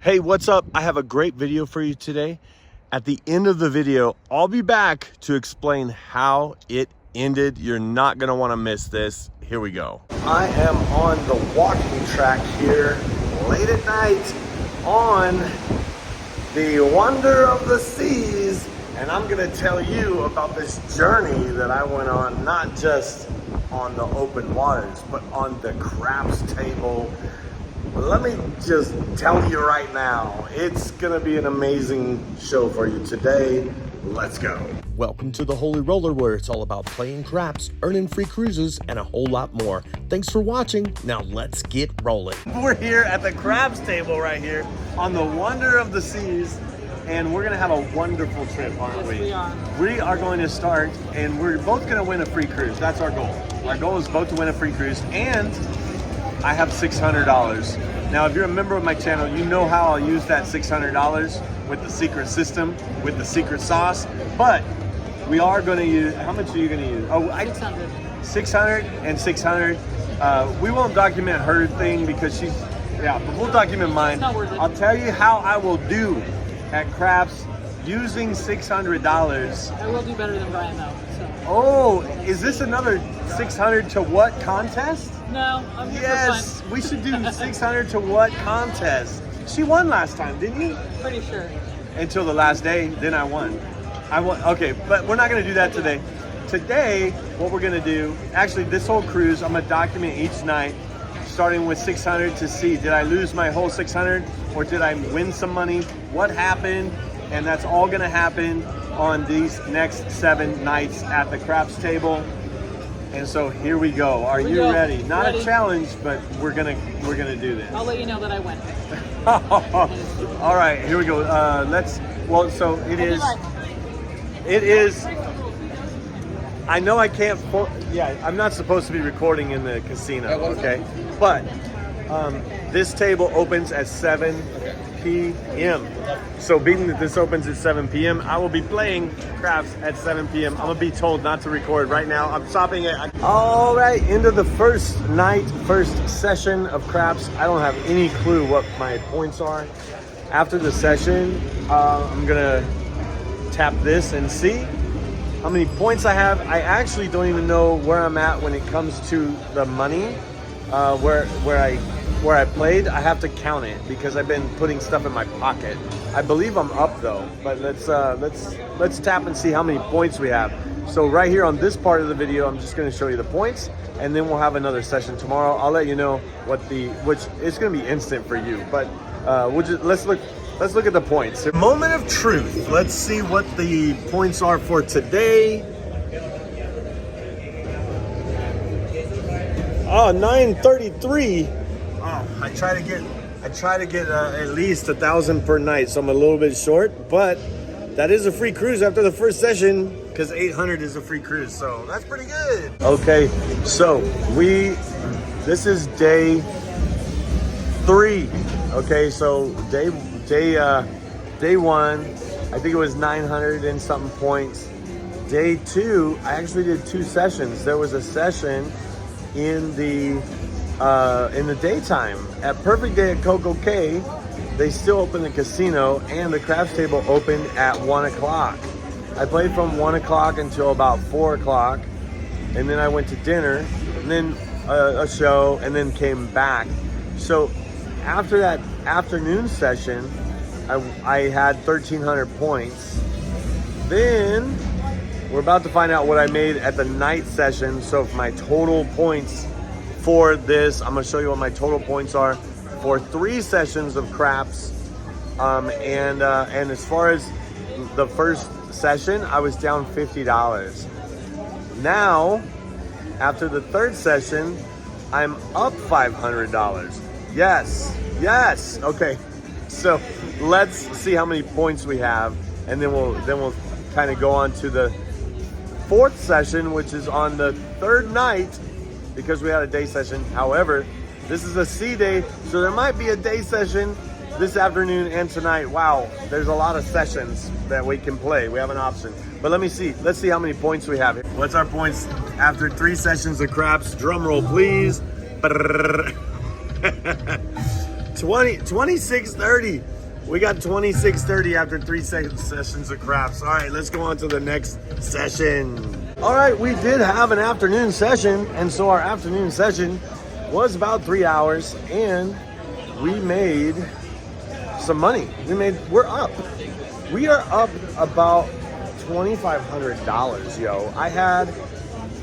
Hey, what's up? I have a great video for you today. At the end of the video, I'll be back to explain how it ended. You're not gonna wanna miss this. Here we go. I am on the walking track here late at night on the Wonder of the Seas, and I'm gonna tell you about this journey that I went on, not just on the open waters, but on the craps table. Let me just tell you right now, it's gonna be an amazing show for you today. Let's go. Welcome to the Holy Roller, where it's all about playing craps, earning free cruises, and a whole lot more. Thanks for watching. Now let's get rolling. We're here at the craps table right here on the Wonder of the Seas, and we're gonna have a wonderful trip, aren't we? Yes, we are. We are going to start, and we're both gonna win a free cruise. That's our goal. Our goal is both to win a free cruise, and I have $600. Now, if you're a member of my channel, you know how I'll use that $600 with the secret system, with the secret sauce. But we are going to use, how much are you going to use? Oh, 600. 600 and 600. We won't document her thing because she's, yeah, but we'll document mine. It's not worth it. I'll tell you how I will do at craps using $600. I will do better than Brian though. So. Oh, is this another 600 to what contest? No, I'm here Yes, for fun. we should do 600 to what contest? She won last time, didn't you? Pretty sure. Until the last day, then I won. Okay, but we're not gonna do that today. Today, what we're gonna do, actually this whole cruise, I'm gonna document each night, starting with 600 to see, did I lose my whole 600 or did I win some money? What happened? And that's all gonna happen on these next 7 nights at the craps table. And so here we go. Are you ready? Not ready. A challenge, but we're gonna do this. I'll let you know that I win. All right, here we go. So it is. It is. I know I can't. I'm not supposed to be recording in the casino. Okay, but this table opens at 7 p.m. So being that this opens at 7 p.m., I will be playing craps at 7 p.m. I'm gonna be told not to record right now. I'm stopping it. All right, into the first night, first session of craps. I don't have any clue what my points are. After the session, I'm gonna tap this and see how many points I have. I actually don't even know where I'm at when it comes to the money, where I played. I have to count it because I've been putting stuff in my pocket. I believe I'm up though, but let's tap and see how many points we have. So right here on this part of the video, I'm just going to show you the points, and then we'll have another session tomorrow. I'll let you know which it's going to be instant for you, but let's look at the points. Moment of truth. Let's see what the points are for today. Oh, 933. Oh, I try to get at least 1,000 per night, so I'm a little bit short, but that is a free cruise after the first session because 800 is a free cruise, so that's pretty good. Okay, so this is day 3. Okay, so day 1, I think it was 900 and something points. Day 2, I actually did 2 sessions. There was a session in the daytime at Perfect Day at Coco Cay. They still open the casino, and the craps table opened at 1 o'clock. I played from 1 o'clock until about 4 o'clock, and then I went to dinner, and then a show, and then came back. So after that afternoon session, I had 1,300 points. Then we're about to find out what I made at the night session. So if my total points for this, I'm gonna show you what my total points are for 3 sessions of craps. And as far as the first session, I was down $50. Now, after the 3rd session, I'm up $500. Yes. Okay. So let's see how many points we have, and then we'll kind of go on to the 4th session, which is on the 3rd night, because we had a day session. However, this is a sea day, so there might be a day session this afternoon and tonight. Wow, there's a lot of sessions that we can play. We have an option. But let's see how many points we have. What's our points after 3 sessions of craps? Drum roll, please. 2630. We got 2630 after 3 sessions of craps. All right, let's go on to the next session. All right, we did have an afternoon session, and so our afternoon session was about 3 hours, and we made some money. We're up. We are up about $2,500, yo.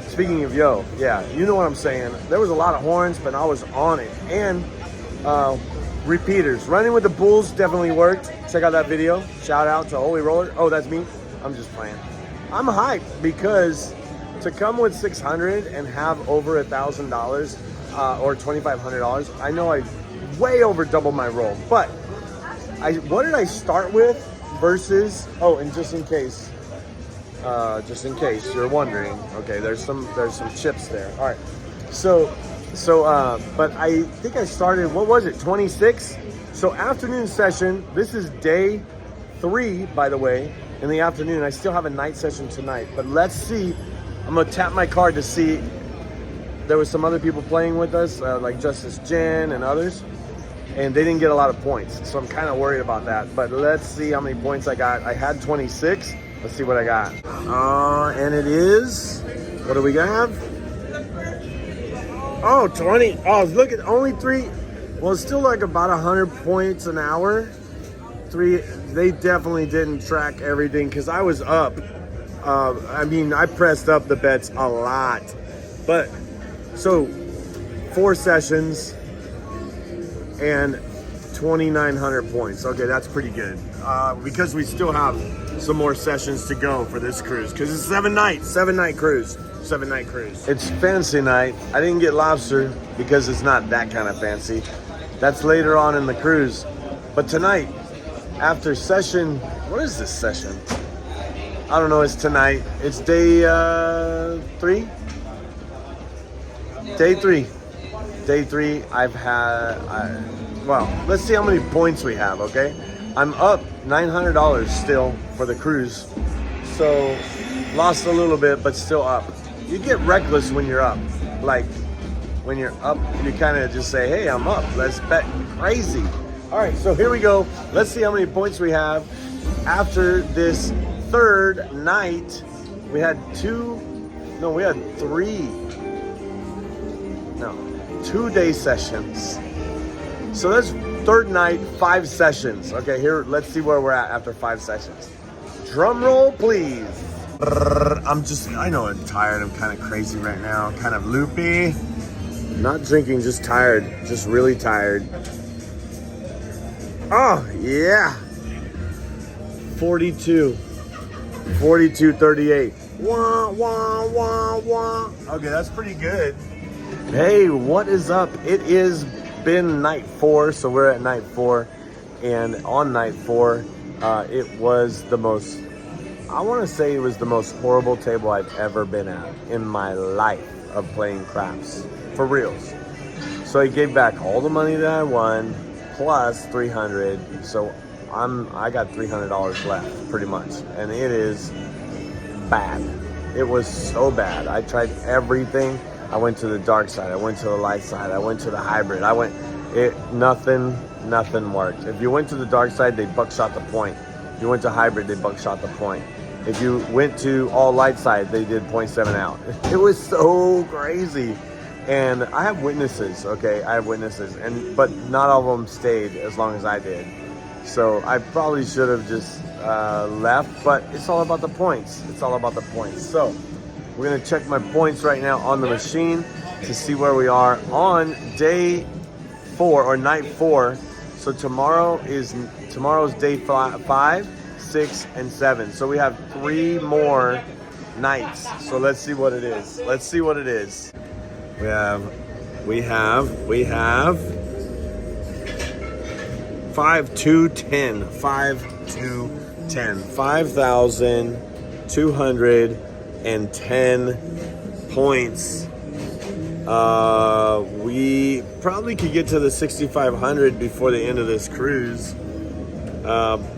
Speaking of yo, yeah, you know what I'm saying. There was a lot of horns, but I was on it. And repeaters. Running with the bulls definitely worked. Check out that video. Shout out to Holy Roller. Oh, that's me. I'm just playing. I'm hyped because to come with 600 and have over $1,000 or $2,500, I know I way over double my roll. But what did I start with versus? Oh, and just in case you're wondering, okay, there's some chips there. All right, but I think I started, what was it, 26? So afternoon session, this is day 3, by the way, in the afternoon. I still have a night session tonight, but let's see. I'm gonna tap my card to see. There was some other people playing with us, like Justice Jen and others, and they didn't get a lot of points. So I'm kind of worried about that, but let's see how many points I got. I had 26. Let's see what I got. And it is, what do we have? Oh, 20. Oh, look at only 3. Well, it's still like about 100 points an hour. 3. They definitely didn't track everything because I was up. I pressed up the bets a lot. But, so 4 sessions and 2,900 points. Okay, that's pretty good. Because we still have some more sessions to go for this cruise because it's 7 night cruise. It's fancy night. I didn't get lobster because it's not that kind of fancy. That's later on in the cruise. But tonight, after session, what is this session? I don't know, it's tonight. It's day 3? Day 3. Day 3, well, let's see how many points we have, okay? I'm up $900 still for the cruise. So, lost a little bit, but still up. You get reckless when you're up. Like, when you're up, you kind of just say, hey, I'm up. Let's bet crazy. All right, so here we go. Let's see how many points we have. After this 3rd night, we had 2-day sessions. So that's 3rd night, 5 sessions. Okay, here, let's see where we're at after 5 sessions. Drum roll, please. I know I'm tired. I'm kind of crazy right now, kind of loopy. Not drinking, just tired, just really tired. Oh, yeah. 42.38. Wah, wah, wah, wah. Okay, that's pretty good. Hey, what is up? It is been night 4, so we're at night 4, and on night 4 it was the most, I want to say it was the most horrible table I've ever been at in my life of playing craps, for reals. So I gave back all the money that I won plus 300, so I got $300 left pretty much, and it is bad. It was so bad. I tried everything. I went to the dark side, I went to the light side, I went to the hybrid, nothing worked. If you went to the dark side, they buckshot the point. If you went to hybrid, they buckshot the point. If you went to all light side, they did 0.7 out. It was so crazy. And I have witnesses, okay? But not all of them stayed as long as I did. So I probably should have just left, but it's all about the points. So we're gonna check my points right now on the machine to see where we are on day 4 or night 4. So tomorrow's day 5, 6, and 7. So we have 3 more nights. So let's see what it is. We have 5 to 10. 5,210 points. We probably could get to the 6,500 before the end of this cruise.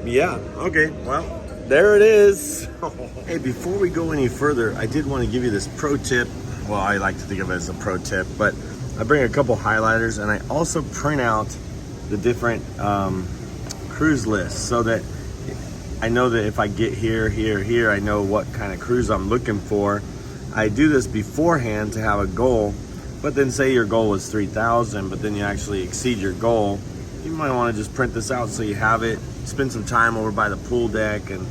Yeah, okay, well, there it is. Hey, before we go any further, I did want to give you this pro tip. Well, I like to think of it as a pro tip, but I bring a couple highlighters, and I also print out the different cruise lists, so that I know that if I get here, I know what kind of cruise I'm looking for. I do this beforehand to have a goal, but then say your goal was 3,000, but then you actually exceed your goal. You might want to just print this out so you have it, spend some time over by the pool deck and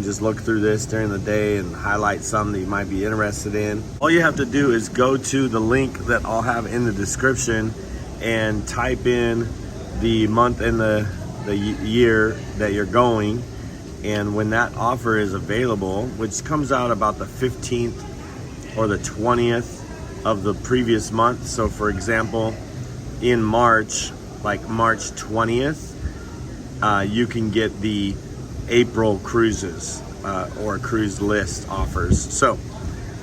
just look through this during the day and highlight some that you might be interested in. All you have to do is go to the link that I'll have in the description and type in the month and the year that you're going. And when that offer is available, which comes out about the 15th or the 20th of the previous month. So for example, in March, like March 20th, you can get the April cruises or cruise list offers. So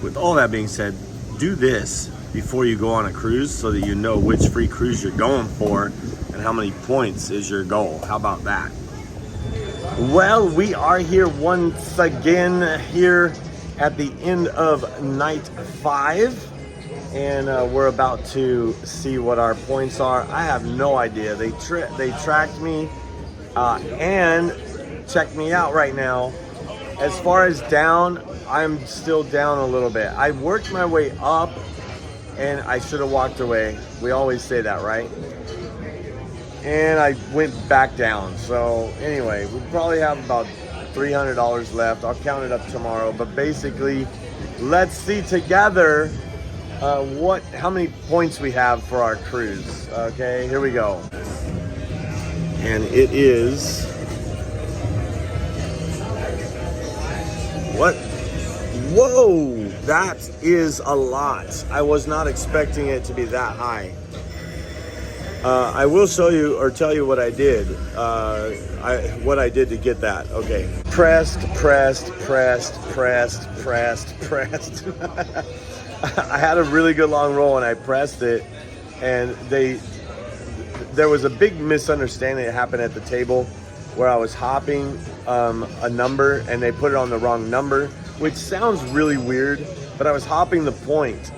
with all that being said, do this before you go on a cruise so that you know which free cruise you're going for and how many points is your goal. How about that? Well, we are here once again here at the end of night 5, and we're about to see what our points are. I have no idea. They tracked me and checked me out right now. As far as down, I'm still down a little bit. I worked my way up and I should have walked away. We always say that, right? And I went back down. So anyway, we probably have about $300 left. I'll count it up tomorrow. But basically, let's see together how many points we have for our cruise. Okay, here we go. And it is, what? Whoa, that is a lot. I was not expecting it to be that high. I will show you or tell you what I did. What I did to get that. Okay. Pressed. I had a really good long roll and I pressed it, and there was a big misunderstanding that happened at the table where I was hopping a number and they put it on the wrong number, which sounds really weird, but I was hopping the point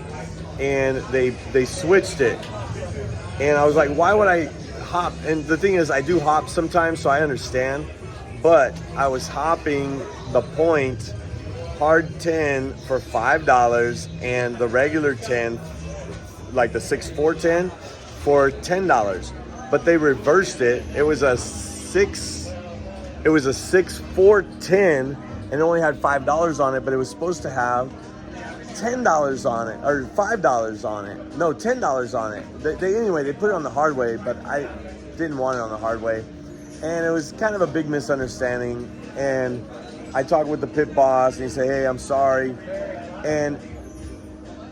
and they switched it. And I was like, why would I hop? And the thing is, I do hop sometimes, so I understand. But I was hopping the point hard 10 for $5 and the regular 10, like the 6-4-10, for $10. But they reversed it. It was a 6-4-10 and it only had $5 on it, but it was supposed to have $10 on it, or $5 on it. No, $10 on it. Anyway, they put it on the hard way, but I didn't want it on the hard way. And it was kind of a big misunderstanding. And I talked with the pit boss and he said, hey, I'm sorry. And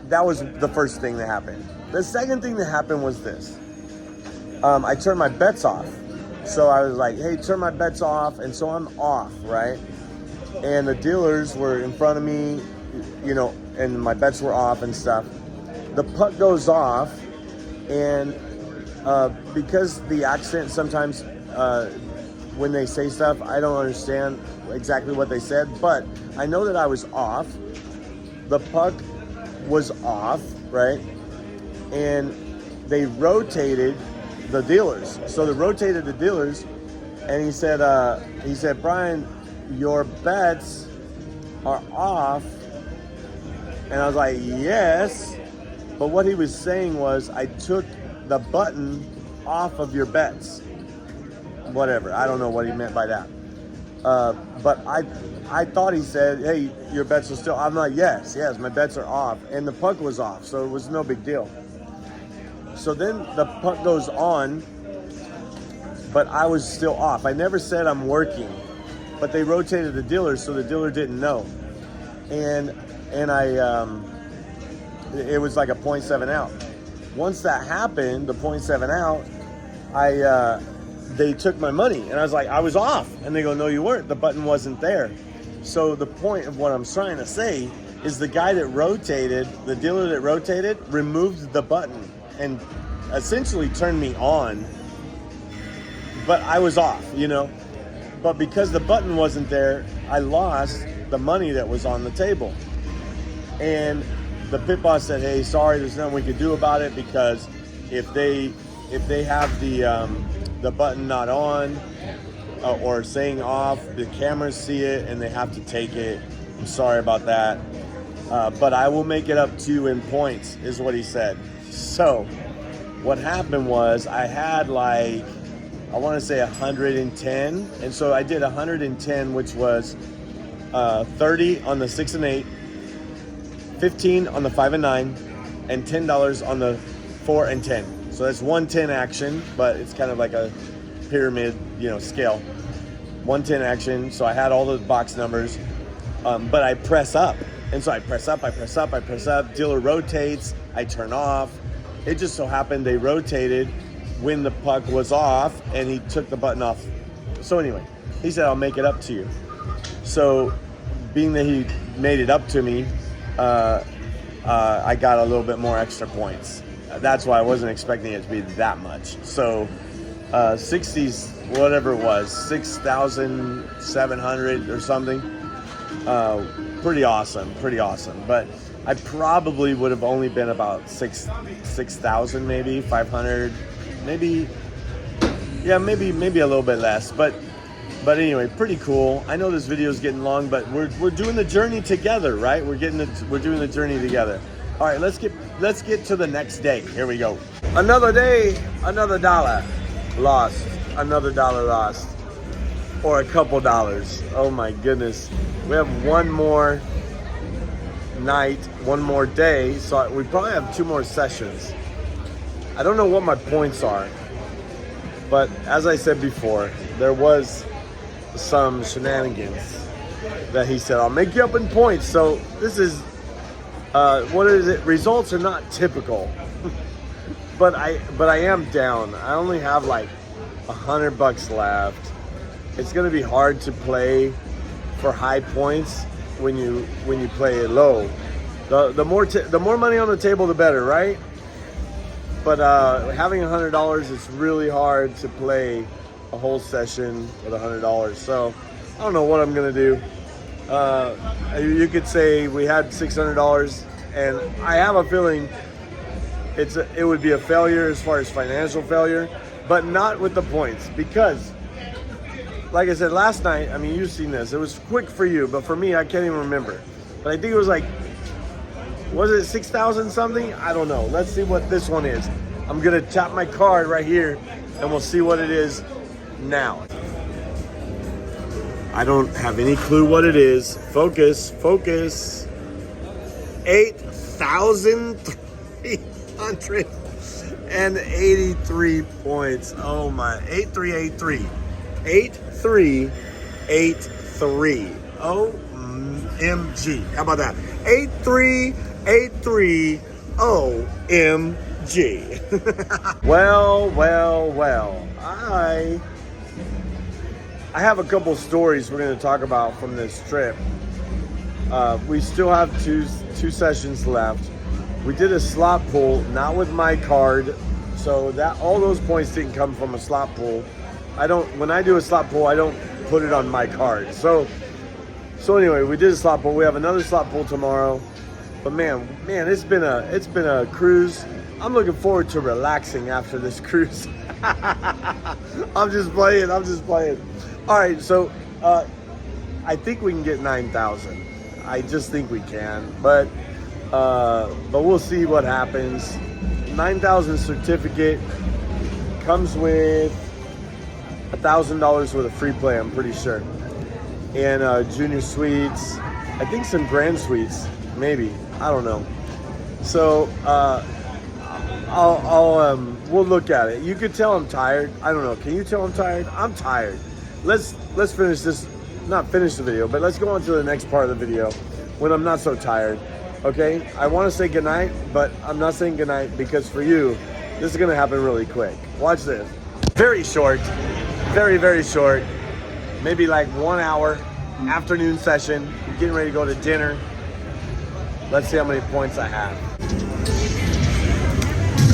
that was the first thing that happened. The second thing that happened was this. I turned my bets off. So I was like, hey, turn my bets off. And so I'm off, right? And the dealers were in front of me, you know, and my bets were off and stuff. The puck goes off, and because the accent sometimes, when they say stuff, I don't understand exactly what they said, but I know that I was off. The puck was off, right? And they rotated the dealers. So they rotated the dealers, and he said, Brian, your bets are off. And I was like, yes. But what he was saying was, I took the button off of your bets. Whatever. I don't know what he meant by that. But I thought he said, hey, your bets are still. I'm like, yes, my bets are off. And the puck was off, so it was no big deal. So then the puck goes on, but I was still off. I never said I'm working, but they rotated the dealers, so the dealer didn't know. And it was like a 0.7 out. Once that happened, the 0.7 out, they took my money, and I was like, I was off. And they go, no, you weren't. The button wasn't there. So the point of what I'm trying to say is the guy that rotated, the dealer that rotated, removed the button and essentially turned me on. But I was off, you know. But because the button wasn't there, I lost the money that was on the table. And the pit boss said, hey, sorry, there's nothing we could do about it, because if they have the the button not on or saying off. The cameras see it and they have to take it. I'm sorry about that. But I will make it up to you in points, is what he said. So what happened was I had like, I want to say 110. And so I did 110, which was 30 on the 6 and 8, 15 on the 5 and 9, and $10 on the 4 and 10. So that's 110 action, but it's kind of like a pyramid, scale. 110 action. So I had all the box numbers, but I press up. And so I press up, I press up, I press up. Dealer rotates, I turn off. It just so happened they rotated when the puck was off, and he took the button off. So anyway, he said, I'll make it up to you. So being that he made it up to me, I got a little bit more extra points. That's why I wasn't expecting it to be that much. So 60s, whatever it was, 6,700 or something. Pretty awesome. But I probably would have only been about 6,000, maybe 500, maybe a little bit less. But anyway, pretty cool. I know this video is getting long, but we're doing the journey together, right? We're doing the journey together. All right, let's get to the next day. Here we go. Another day, another dollar lost. Another dollar lost, or a couple dollars. Oh my goodness. We have one more night, one more day, so we probably have 2 more sessions. I don't know what my points are, but as I said before, there was some shenanigans that he said, I'll make you up in points. So this is, what is it? Results are not typical, but I am down. I only have like $100 left. It's going to be hard to play for high points when you play it low. The more money on the table, the better, right? But having $100, it's really hard to play a whole session with $100. So I don't know what I'm gonna do. You could say we had $600, and I have a feeling it would be a failure as far as financial failure, but not with the points, because like I said last night, I mean, you've seen this. It was quick for you, but for me, I can't even remember. But I think it was like, was it 6,000 something? I don't know. Let's see what this one is. I'm gonna tap my card right here, and we'll see what it is now. I don't have any clue what it is. Focus. 8,383 points. Oh my, 8383. 8383. OMG. How about that? 8383. OMG. Well. I have a couple stories we're going to talk about from this trip. We still have two sessions left. We did a slot pull, not with my card, so that all those points didn't come from a slot pull. When I do a slot pull, I don't put it on my card. So anyway, we did a slot pull. We have another slot pull tomorrow. But man, it's been a cruise. I'm looking forward to relaxing after this cruise. I'm just playing. All right, so I think we can get 9,000. I just think we can, but we'll see what happens. 9,000 certificate comes with $1,000 worth of free play, I'm pretty sure, and junior suites. I think some grand suites, maybe. I don't know. So we'll look at it. You could tell I'm tired. I don't know. Can you tell I'm tired? I'm tired. Let's finish this. Not finish the video, but let's go on to the next part of the video when I'm not so tired. Okay? I want to say goodnight, but I'm not saying goodnight because for you, this is going to happen really quick. Watch this. Very short. Very, very short. Maybe like 1 hour afternoon session. You're getting ready to go to dinner. Let's see how many points I have.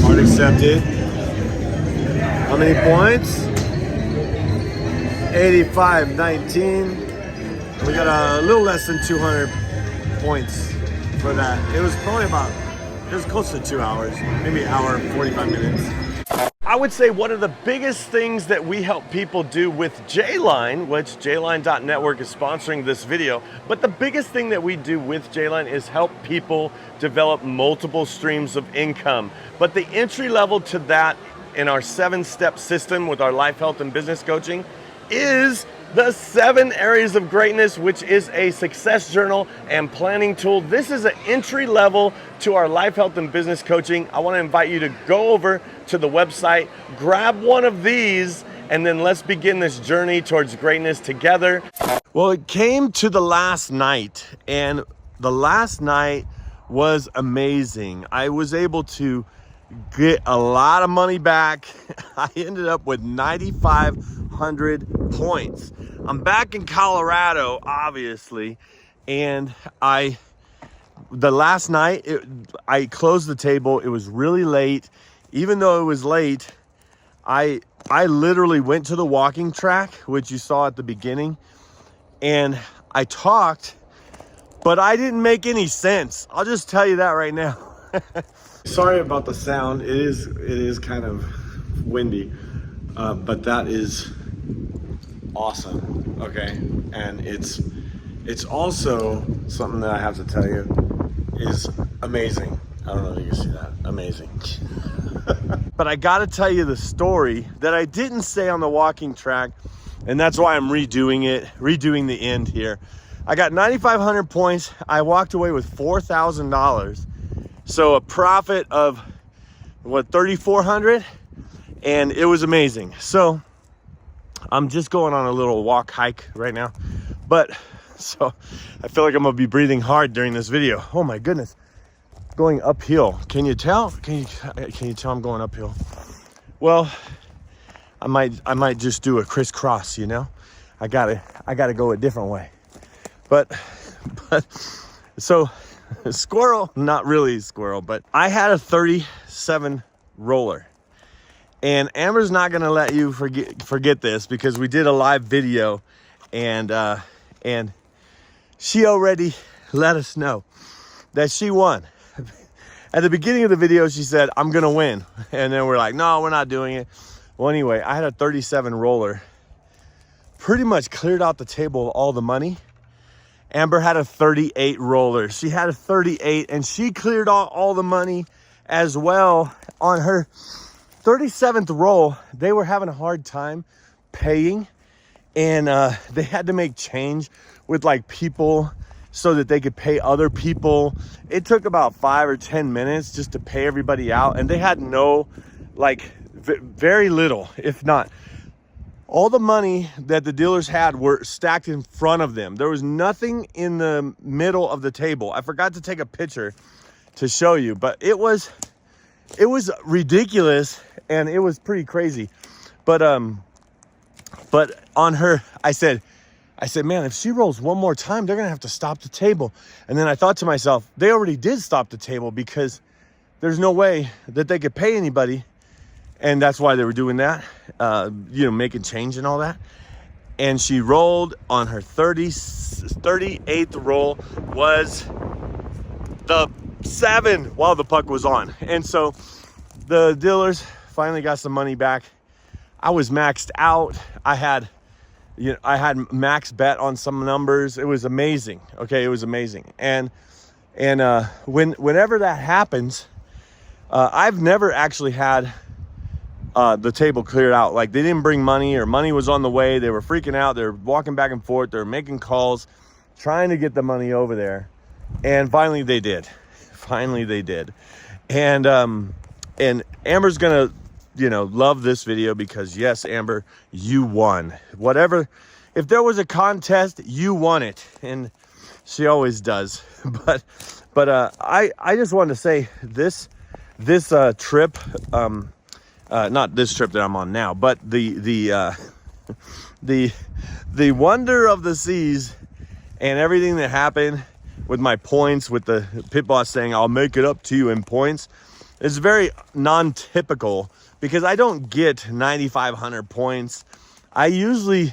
Card accepted. How many points? 85.19. We got a little less than 200 points for that. It was close to 2 hours, maybe an hour, 45 minutes. I would say one of the biggest things that we help people do with J-Line, which jline.network is sponsoring this video, but the biggest thing that we do with J-Line is help people develop multiple streams of income. But the entry level to that in our 7-step system with our life, health, and business coaching is the 7 areas of greatness, which is a success journal and planning tool. This is an entry level to our life, health, and business coaching. I want to invite you to go over to the website, grab one of these, and then let's begin this journey towards greatness together. Well, it came to the last night, and the last night was amazing. I was able to get a lot of money back. I ended up with 9,500 points. I'm back in Colorado, obviously, and the last night I closed the table. It was really late. Even though it was late, I literally went to the walking track, which you saw at the beginning, and I talked, but I didn't make any sense. I'll just tell you that right now. Sorry about the sound. It is kind of windy, but that is awesome. Okay, and it's also something that I have to tell you is amazing. I don't know if you can see that. Amazing. But I got to tell you the story that I didn't say on the walking track, and that's why I'm redoing the end here. I got 9,500 points. I walked away with $4,000. So a profit of what, 3,400, and it was amazing. So I'm just going on a little walk hike right now, but so I feel like I'm gonna be breathing hard during this video. Oh my goodness, going uphill. Can you tell? Can you tell I'm going uphill? Well, I might just do a crisscross. You know, I gotta go a different way. But so. Squirrel, not really squirrel, but I had a 37 roller, and Amber's not gonna let you forget this, because we did a live video, and she already let us know that she won. At the beginning of the video, she said, "I'm gonna win," and then we're like, "No, we're not doing it." Well, anyway, I had a 37 roller, pretty much cleared out the table of all the money. Amber had a 38 roller. She had a 38, and she cleared all the money as well. On her 37th roll, they were having a hard time paying, and they had to make change with like people so that they could pay other people. It took about 5 or 10 minutes just to pay everybody out, and they had no, like, very little, if not. All the money that the dealers had were stacked in front of them. There was nothing in the middle of the table. I forgot to take a picture to show you, but it was ridiculous, and it was pretty crazy. But on her, I said, man, if she rolls one more time, they're gonna have to stop the table. And then I thought to myself, they already did stop the table, because there's no way that they could pay anybody. And that's why they were doing that, making change and all that. And she rolled on her 38th roll, was the 7 while the puck was on. And so the dealers finally got some money back. I was maxed out. I had max bet on some numbers. It was amazing. Okay, it was amazing. And whenever that happens, I've never actually had the table cleared out. Like, they didn't bring money, or money was on the way. They were freaking out. They were walking back and forth. They were making calls, trying to get the money over there. And finally they did. And Amber's gonna, love this video, because yes, Amber, you won. Whatever, if there was a contest, you won it. And she always does. But I just wanted to say this trip, not this trip that I'm on now, but the wonder of the seas and everything that happened with my points, with the pit boss saying, "I'll make it up to you in points," is very non-typical, because I don't get 9,500 points. I usually,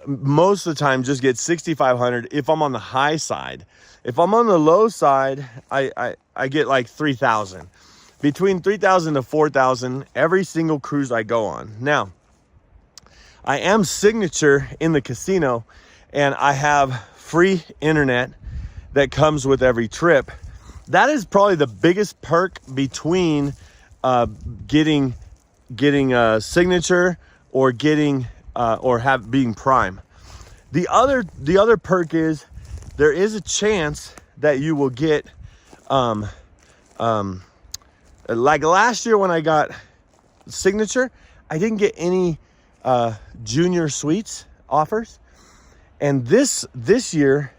most of the time, just get 6,500 if I'm on the high side. If I'm on the low side, I get like 3,000. between 3,000 to 4,000 every single cruise I go on. Now, I am signature in the casino, and I have free internet that comes with every trip. That is probably the biggest perk between getting a signature or getting being prime. The other perk is there is a chance that you will get like last year when I got signature, I didn't get any junior suites offers, and this year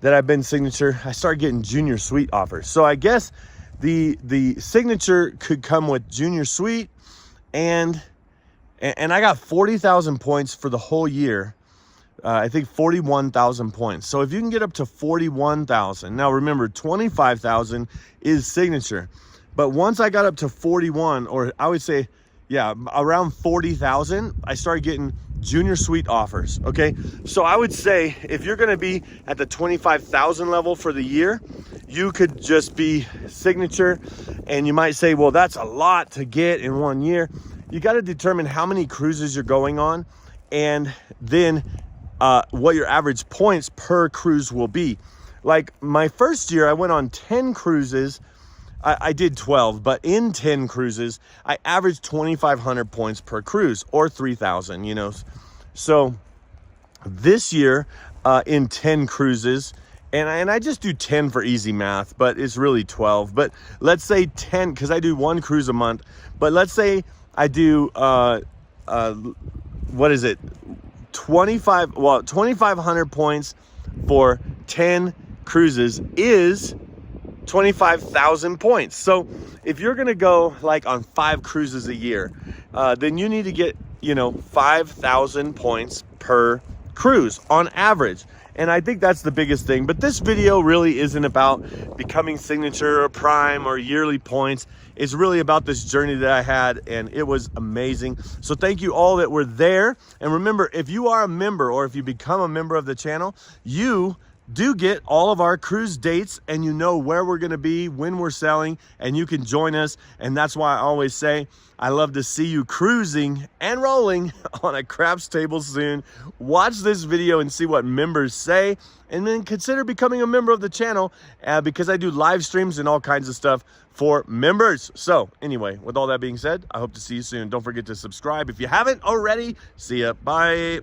that I've been signature, I started getting junior suite offers. So I guess the signature could come with junior suite, and I got 40,000 points for the whole year. I think 41,000 points. So if you can get up to 41,000, now remember 25,000 is signature, but once I got up to 41, or I would say, yeah, around 40,000, I started getting junior suite offers. Okay, so I would say if you're going to be at the 25,000 level for the year, you could just be signature, and you might say, well, that's a lot to get in 1 year. You got to determine how many cruises you're going on, and then what your average points per cruise will be. Like my first year, I went on 10 cruises. I did 12, but in 10 cruises, I averaged 2,500 points per cruise, or 3,000, you know. So this year, in 10 cruises, and I just do 10 for easy math, but it's really 12. But let's say 10, because I do 1 cruise a month. But let's say I do, what is it? 2,500 points for 10 cruises is 25,000 points. So if you're going to go like on 5 cruises a year, then you need to get, 5,000 points per cruise on average. And I think that's the biggest thing. But this video really isn't about becoming signature or prime or yearly points. It's really about this journey that I had, and it was amazing. So thank you all that were there. And remember, if you are a member, or if you become a member of the channel, you do get all of our cruise dates, and you know where we're going to be, when we're selling, and you can join us. And that's why I always say I love to see you cruising and rolling on a craps table soon. Watch this video and see what members say, and then consider becoming a member of the channel, because I do live streams and all kinds of stuff for members. So anyway, with all that being said, I hope to see you soon. Don't forget to subscribe if you haven't already. See ya. Bye.